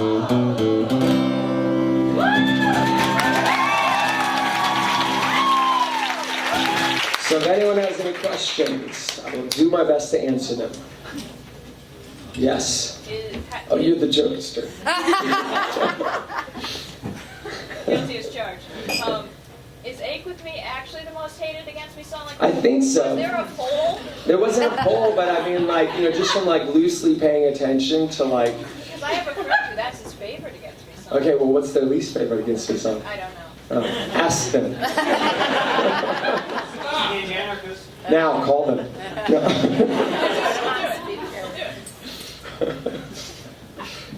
So if anyone has any questions, I will do my best to answer them. Yes. Oh, you're the jokester. Guilty as charged. Is Ache With Me actually the most hated Against Me song? Like, I think so. Was there a poll? There wasn't a poll, but I mean, like, you know, just from like loosely paying attention to like. Because I have a friend who that's his favorite Against Me song. Okay, well, what's their least favorite Against Me song? I don't know. Oh, ask them. Now, call them.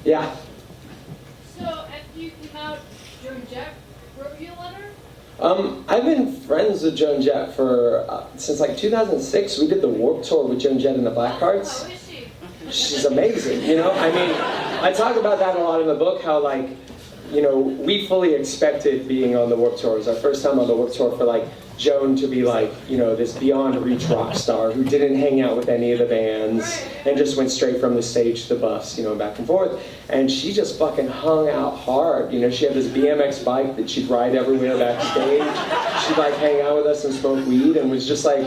Yeah. So, after you came out, Joan Jett wrote you a letter? I've been friends with Joan Jett for since like 2006. We did the Warped Tour with Joan Jett and the Blackhearts. How is she? She's amazing, you know? I mean, I talk about that a lot in the book, how like, you know, we fully expected being on the Warped Tour. It was our first time on the Warped Tour for like Joan to be like, you know, this beyond reach rock star who didn't hang out with any of the bands and just went straight from the stage to the bus, you know, back and forth. And she just fucking hung out hard. You know, she had this BMX bike that she'd ride everywhere backstage. She'd like hang out with us and smoke weed and was just like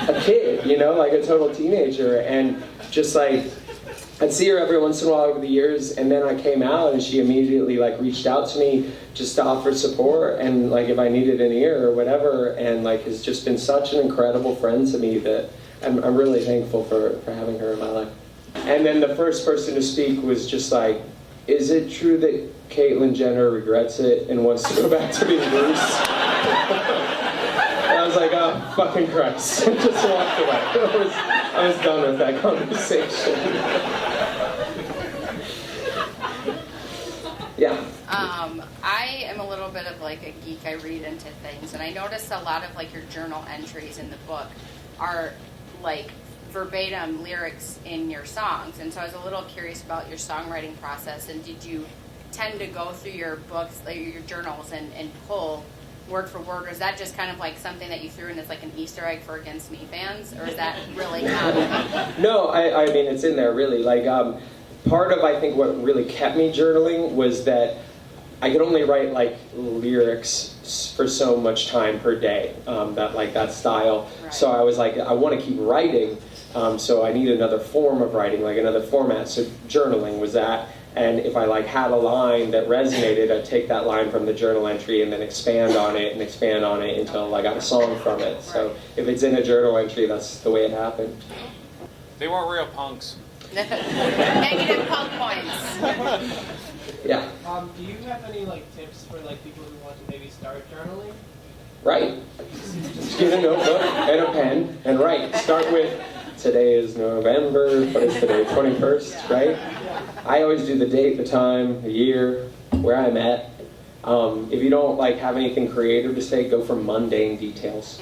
a kid, you know, like a total teenager. And just like, I'd see her every once in a while over the years, and then I came out and she immediately like reached out to me just to offer support and like if I needed an ear or whatever, and like has just been such an incredible friend to me that I'm really thankful for having her in my life. And then the first person to speak was just like, is it true that Caitlyn Jenner regrets it and wants to go back to being Bruce? And I was like, oh, fucking Christ. Just walked away. I was done with that conversation. Yeah. I am a little bit of like a geek. I read into things, and I noticed a lot of like your journal entries in the book are like verbatim lyrics in your songs. And so I was a little curious about your songwriting process. And did you tend to go through your books, like your journals, and pull word for word, or is that just kind of like something that you threw in as like an Easter egg for Against Me fans, or is that really common? No, I mean, it's in there really. Like, part of, I think, what really kept me journaling was that I could only write like lyrics for so much time per day, that style. Right. So I was like, I want to keep writing, so I need another form of writing, like another format. So journaling was that. And if I like had a line that resonated, I'd take that line from the journal entry and then expand on it until I got a song from it. So if it's in a journal entry, that's the way it happened. They weren't real punks. Negative punk points. Yeah. Do you have any like tips for like people who want to maybe start journaling? Right. Just get a notebook and a pen and write. Start with, today is November, what is today, 21st, right? I always do the date, the time, the year, where I'm at. If you don't like have anything creative to say, go for mundane details.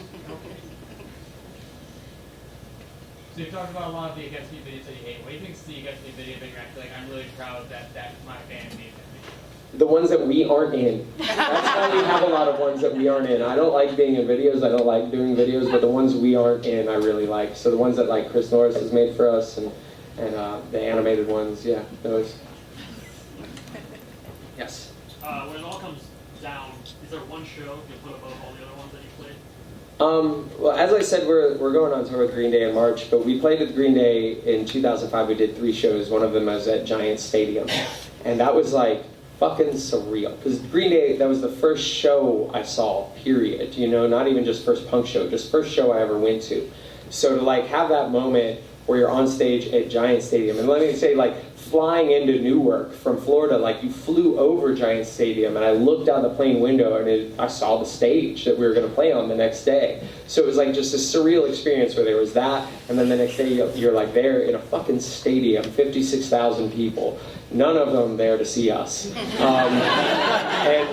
So you talked about a lot of the Against Me videos that you hate. What do you think is the Against Me video that you're actually like, I'm really proud that that's my band made that video? The ones that we aren't in. That's why we have a lot of ones that we aren't in. I don't like being in videos, I don't like doing videos, but the ones we aren't in I really like. So the ones that like Chris Norris has made for us and the animated ones, yeah, those. Yes? When it all comes down, is there one show you put above all the other ones that you played? Well, as I said, we're going on tour with Green Day in March, but we played with Green Day in 2005. We did 3 shows. One of them was at Giant Stadium. And that was like fucking surreal. Because Green Day, that was the first show I saw, period. You know, not even just first punk show, just first show I ever went to. So to like have that moment where you're on stage at Giant Stadium, and let me say, like, flying into Newark from Florida, like you flew over Giant Stadium, and I looked out the plane window and I saw the stage that we were going to play on the next day. So it was like just a surreal experience where there was that, and then the next day you're like there in a fucking stadium, 56,000 people, none of them there to see us. And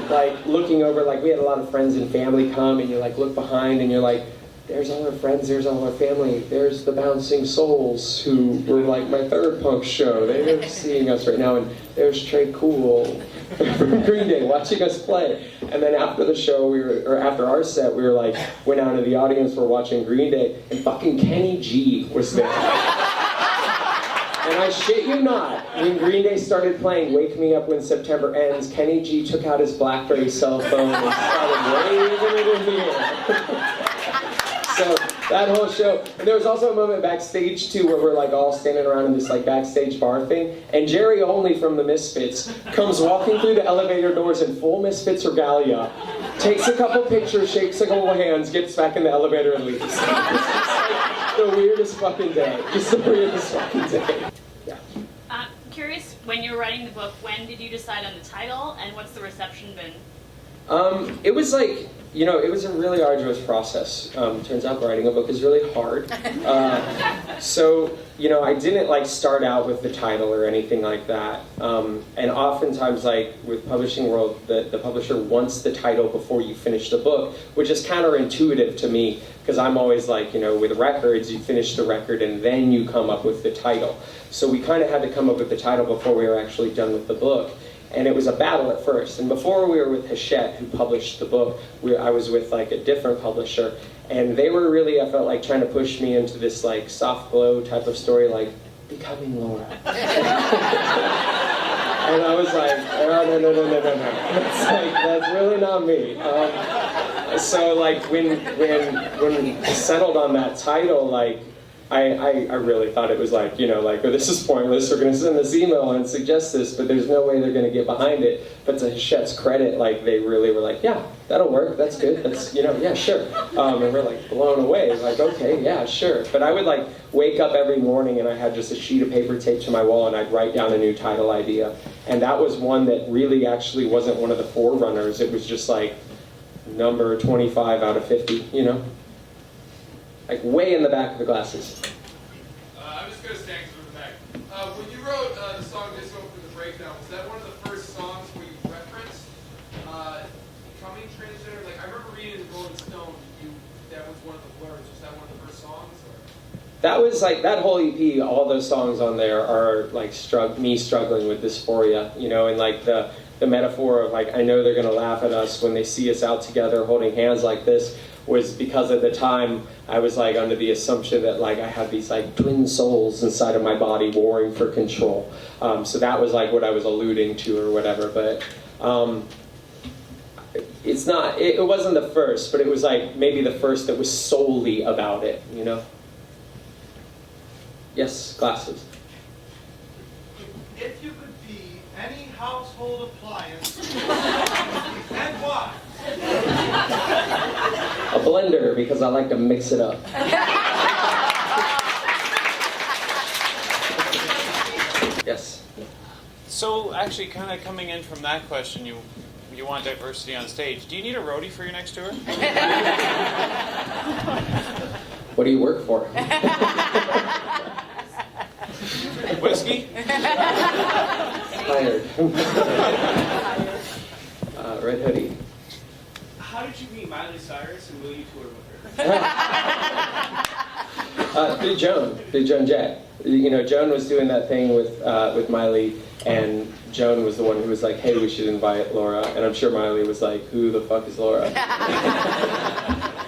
like looking over, like we had a lot of friends and family come, and you like look behind and you're like, there's all our friends, there's all our family, there's the Bouncing Souls, who were like my third punk show. They're seeing us right now, and there's Trey Cool from Green Day watching us play. And then after the show, after our set, we were like, went out into the audience, we're watching Green Day, and fucking Kenny G was there. And I shit you not, when Green Day started playing Wake Me Up When September Ends, Kenny G took out his BlackBerry cell phone and started waving it in the air. So that whole show, and there was also a moment backstage too where we're like all standing around in this like backstage bar thing, and Jerry Only from the Misfits comes walking through the elevator doors in full Misfits regalia, takes a couple pictures, shakes a couple hands, gets back in the elevator and leaves. It's just like the weirdest fucking day. Just the weirdest fucking day. Yeah. Curious, when you were writing the book, when did you decide on the title, and what's the reception been? It was like, you know, it was a really arduous process. Turns out writing a book is really hard. So, you know, I didn't like start out with the title or anything like that. And oftentimes, like with publishing world, the publisher wants the title before you finish the book, which is counterintuitive to me, because I'm always like, you know, with records, you finish the record and then you come up with the title. So we kind of had to come up with the title before we were actually done with the book. And it was a battle at first. And before we were with Hachette, who published the book, I was with like a different publisher. And they were really, I felt like, trying to push me into this like soft glow type of story, like, becoming Laura. And I was like, oh, no. It's like, that's really not me. So like when we settled on that title, like, I really thought it was like, you know, like, oh, this is pointless, we're going to send this email and suggest this, but there's no way they're going to get behind it. But to Hachette's credit, like, they really were like, yeah, that'll work, that's good, that's, you know, yeah, sure. And we're like blown away, like, okay, yeah, sure. But I would like wake up every morning and I had just a sheet of paper taped to my wall and I'd write down a new title idea. And that was one that really actually wasn't one of the forerunners, it was just like number 25 out of 50, you know? Like way in the back of the glasses. I'm just going to stand from the back. When you wrote the song Disco for the Breakdown, was that one of the first songs where you referenced becoming transgender? Like, I remember reading in Rolling Stone, that was one of the words. Was that one of the first songs? Or? That was like, that whole EP, all those songs on there are like me struggling with dysphoria, you know, and like the metaphor of like, I know they're going to laugh at us when they see us out together holding hands like this, was because at the time I was like under the assumption that like I had these like twin souls inside of my body warring for control. So that was like what I was alluding to or whatever, but it's not, it wasn't the first, but it was like maybe the first that was solely about it, you know? Yes, glasses. If you could be any household appliance, and why? A blender, because I like to mix it up. Yes. So actually, kind of coming in from that question, you want diversity on stage. Do you need a roadie for your next tour? What do you work for? Whiskey? Hired. Red hoodie. How did you meet Miley Cyrus, and will you tour with her? Through Joan Jett. You know, Joan was doing that thing with Miley, and Joan was the one who was like, hey, we should invite Laura. And I'm sure Miley was like, who the fuck is Laura?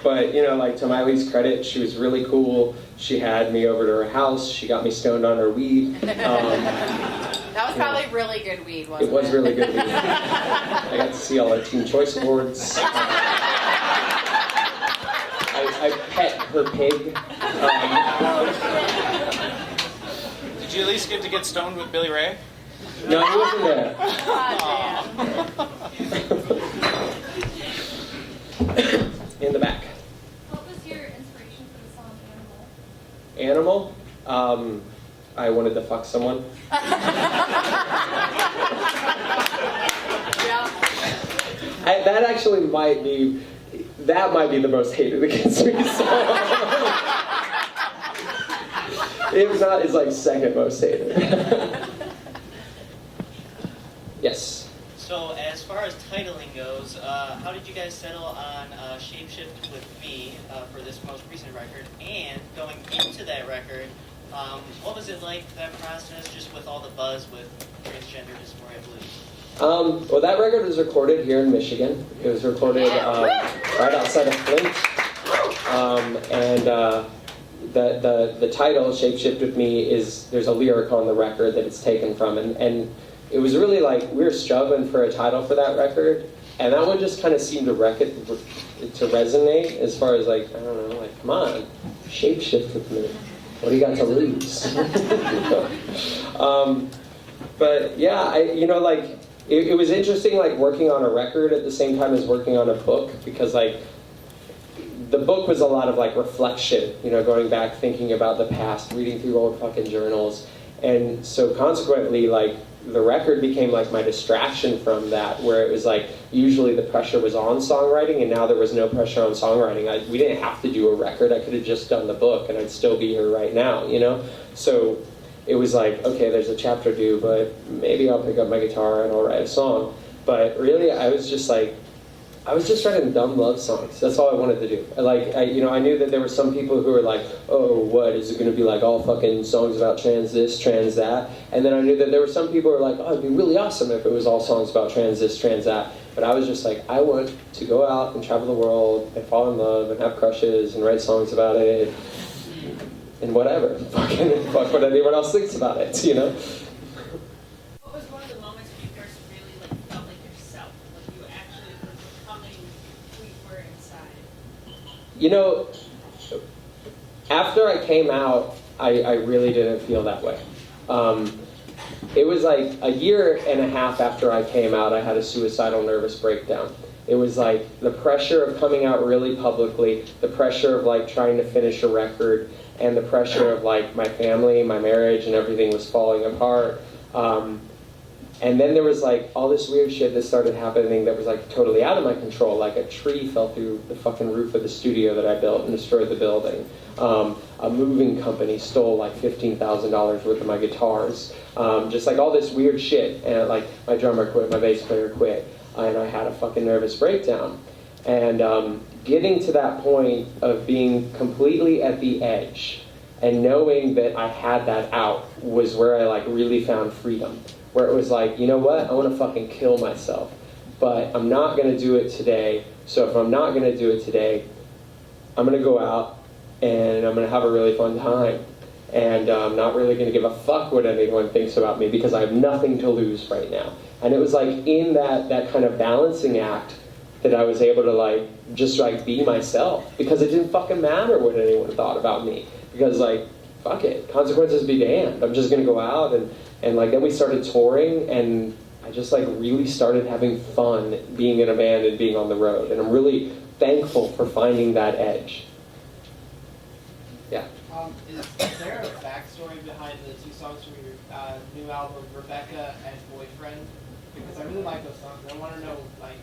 But, you know, like, to Miley's credit, she was really cool. She had me over to her house. She got me stoned on her weed. That was probably really good weed, wasn't it? It was really good weed. I got to see all our Teen Choice Awards. I pet her pig. Did you at least get to get stoned with Billy Ray? No, he wasn't there. In the back. What was your inspiration for the song Animal? Animal? I wanted to fuck someone. That actually might be the most hated against me song. If not, it's like second most hated. Yes. So as far as titling goes, how did you guys settle on Shapeshift with Me for this most recent record? And going into that record, what was it like, that process, just with all the buzz with transgender dysphoria blues? Well, that record was recorded here in Michigan. It was recorded right outside of Flint. And the title "Shapeshift with Me" is there's a lyric on the record that it's taken from, and it was really like we were struggling for a title for that record, and that one just kind of seemed to resonate as far as like I don't know, like come on, shapeshift with me. What do you got to lose? But yeah, it was interesting like working on a record at the same time as working on a book because like the book was a lot of like reflection, going back, thinking about the past, reading through old fucking journals, and so consequently like the record became like my distraction from that, where it was like usually the pressure was on songwriting and now there was no pressure on songwriting. We didn't have to do a record. I could have just done the book and I'd still be here right now, So it was like, okay, there's a chapter due, but maybe I'll pick up my guitar and I'll write a song. But really, I was just writing dumb love songs. That's all I wanted to do. I knew that there were some people who were like, oh, what, is it going to be like all fucking songs about trans this, trans that? And then I knew that there were some people who were like, oh, it'd be really awesome if it was all songs about trans this, trans that. But I was just like, I want to go out and travel the world and fall in love and have crushes and write songs about it and whatever. Fucking fuck what anyone else thinks about it, What was one of the moments when you first really felt like yourself? Like you actually were becoming who you were inside? After I came out, I really didn't feel that way. It was like a year and a half after I came out, I had a suicidal nervous breakdown. It was like the pressure of coming out really publicly, the pressure of like trying to finish a record, and the pressure of like my family, my marriage, and everything was falling apart. And then there was like all this weird shit that started happening that was like totally out of my control. Like a tree fell through the fucking roof of the studio that I built and destroyed the building. A moving company stole like $15,000 worth of my guitars. Just like all this weird shit. And like my drummer quit, my bass player quit, and I had a fucking nervous breakdown. And getting to that point of being completely at the edge and knowing that I had that out was where I like really found freedom. Where it was like, you know what, I want to fucking kill myself, but I'm not going to do it today. So if I'm not going to do it today, I'm going to go out and I'm going to have a really fun time. And I'm not really going to give a fuck what anyone thinks about me because I have nothing to lose right now. And it was like in that kind of balancing act that I was able to like just like be myself because it didn't fucking matter what anyone thought about me because like fuck it, consequences be damned. I'm just going to go out and like then we started touring and I just like really started having fun being in a band and being on the road. And I'm really thankful for finding that edge. Yeah. Is there a backstory behind the two songs from your new album, Rebecca and Boyfriend? Because I really like those songs. I want to know, like...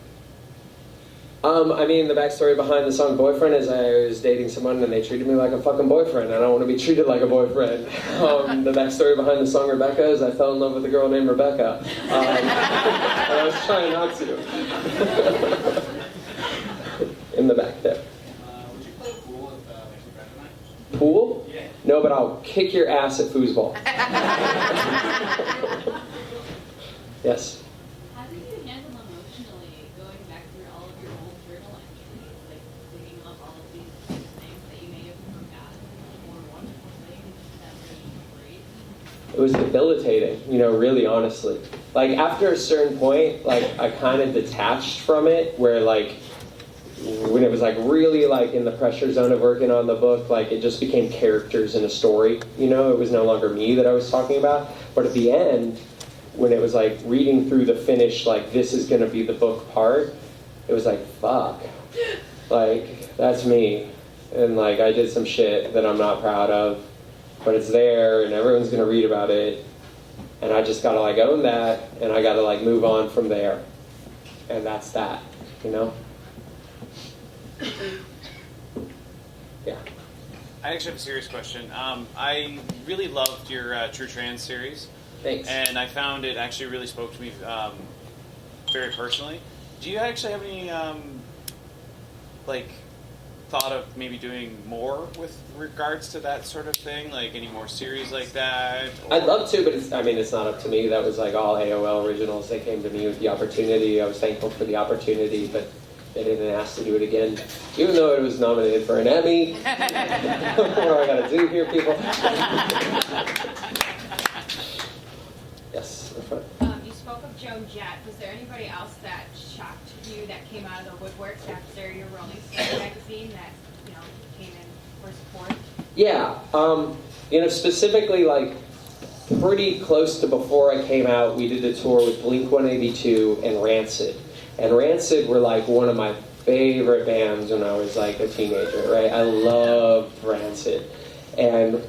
the backstory behind the song Boyfriend is I was dating someone and they treated me like a fucking boyfriend and I don't want to be treated like a boyfriend. The backstory behind the song Rebecca is I fell in love with a girl named Rebecca. And I was trying not to. In the back there. Would you play pool with your friend tonight? Pool? Yeah. No, but I'll kick your ass at foosball. Yes. How do you handle emotionally going back through all of your old journal entries, like digging up all of these things that you may have forgotten or wonderful things that were great? It was debilitating, really honestly. Like after a certain point, like I kind of detached from it where like when it was like really like in the pressure zone of working on the book, like it just became characters in a story, it was no longer me that I was talking about. But at the end, when it was like reading through the finished, like this is going to be the book part, it was like, fuck, like that's me. And like I did some shit that I'm not proud of, but it's there and everyone's going to read about it. And I just got to like own that and I got to like move on from there. And that's that, Yeah. I actually have a serious question. I really loved your True Trans series. Thanks. And I found it actually really spoke to me very personally. Do you actually have any thought of maybe doing more with regards to that sort of thing? Like any more series like that? Or... I'd love to, but it's not up to me. That was like all AOL originals. They came to me with the opportunity. I was thankful for the opportunity, but they didn't ask to do it again, even though it was nominated for an Emmy. What do I gotta do here, people? Yes, in front. You spoke of Joan Jett. Was there anybody else that shocked you that came out of the woodworks after your Rolling Stone magazine that, you know, came in for support? Yeah, specifically, like, pretty close to before I came out, we did a tour with Blink-182 and Rancid. And Rancid were, like, one of my favorite bands when I was, like, a teenager, right? I loved Rancid. And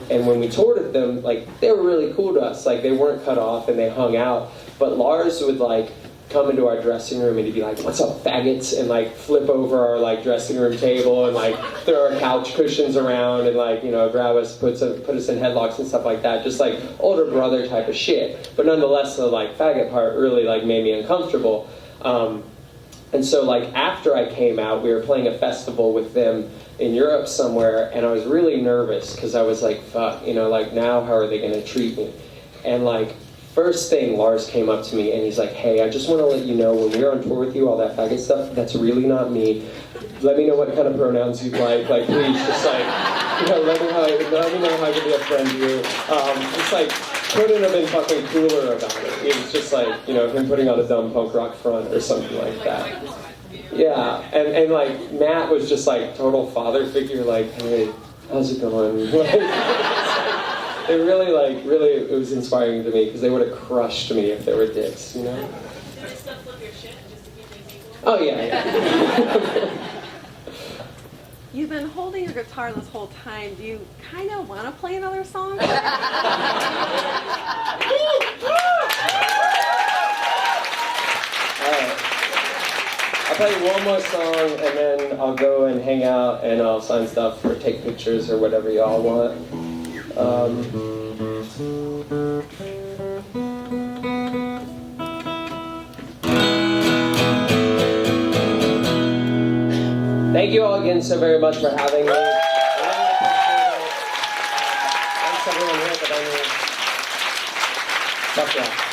when we toured with them, like, they were really cool to us. Like, they weren't cut off and they hung out. But Lars would, like, come into our dressing room and he'd be like, "What's up, faggots?" and like flip over our like dressing room table and like throw our couch cushions around and like, grab us, put us in headlocks and stuff like that. Just like older brother type of shit. But nonetheless, the like faggot part really like made me uncomfortable. And so like after I came out, we were playing a festival with them in Europe somewhere, and I was really nervous because I was like, fuck, like now how are they going to treat me? And like first thing, Lars came up to me and he's like, "Hey, I just want to let you know when we're on tour with you, all that faggot stuff, that's really not me. Let me know what kind of pronouns you'd like. Like, please, just like, let me know how I can be a friend to you." Just like, couldn't have been fucking cooler about it. It was just like, him putting on a dumb punk rock front or something like that. Yeah, and like Matt was just like total father figure, like, "Hey, how's it going?" It really, it was inspiring to me because they would have crushed me if they were dicks, So they still flip your shit just to keep things equal? Oh, yeah. You've been holding your guitar this whole time. Do you kind of want to play another song? All right. I'll play one more song, and then I'll go and hang out, and I'll sign stuff or take pictures or whatever y'all want. Thank you all again so very much for having me. Thanks everyone here, but fuck yeah.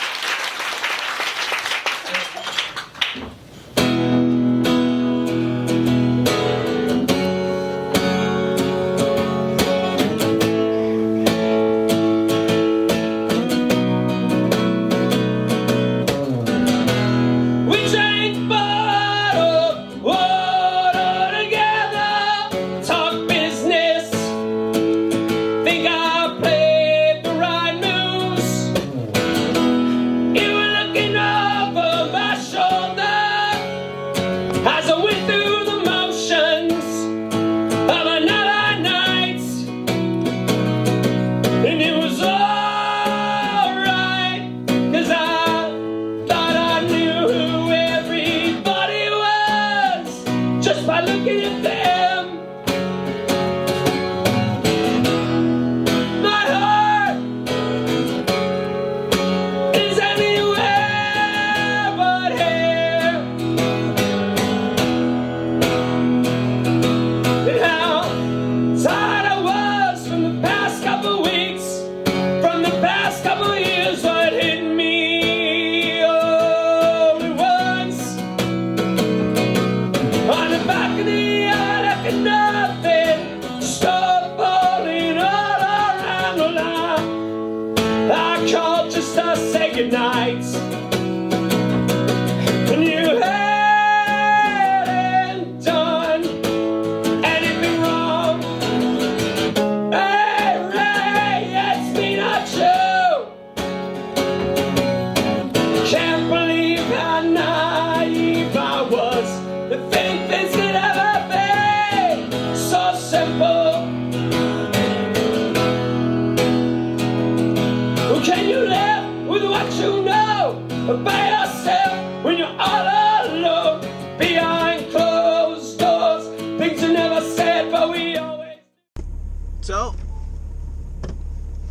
So,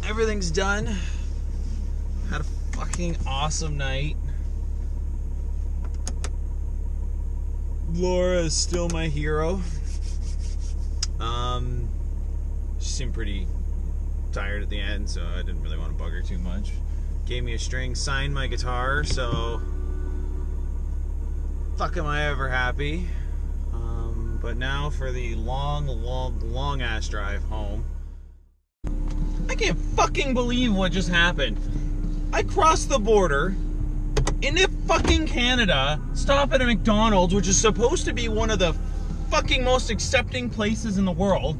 everything's done. Had a fucking awesome night. Laura is still my hero. She seemed pretty tired at the end, so I didn't really want to bug her too much. Gave me a string, signed my guitar, so fuck am I ever happy. But now for the long ass drive home. I can't fucking believe what just happened. I crossed the border into fucking Canada, stop at a McDonald's, which is supposed to be one of the fucking most accepting places in the world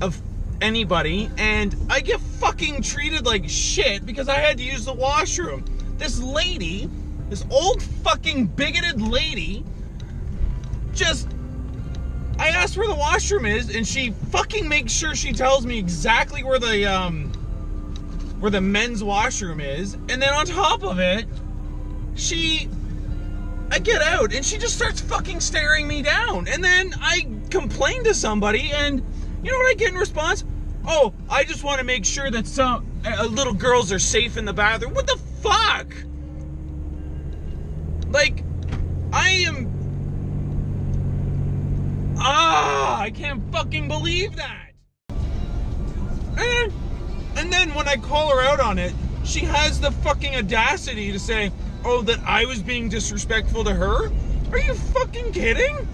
of anybody, and I get fucking treated like shit because I had to use the washroom. This lady, this old fucking bigoted lady, I asked where the washroom is, and she fucking makes sure she tells me exactly where the men's washroom is, and then on top of it, I get out, and she just starts fucking staring me down, and then I complain to somebody, and you know what I get in response? Oh, I just want to make sure that some little girls are safe in the bathroom. What the fuck? Like, I can't fucking believe that. And then when I call her out on it, she has the fucking audacity to say, oh, that I was being disrespectful to her? Are you fucking kidding?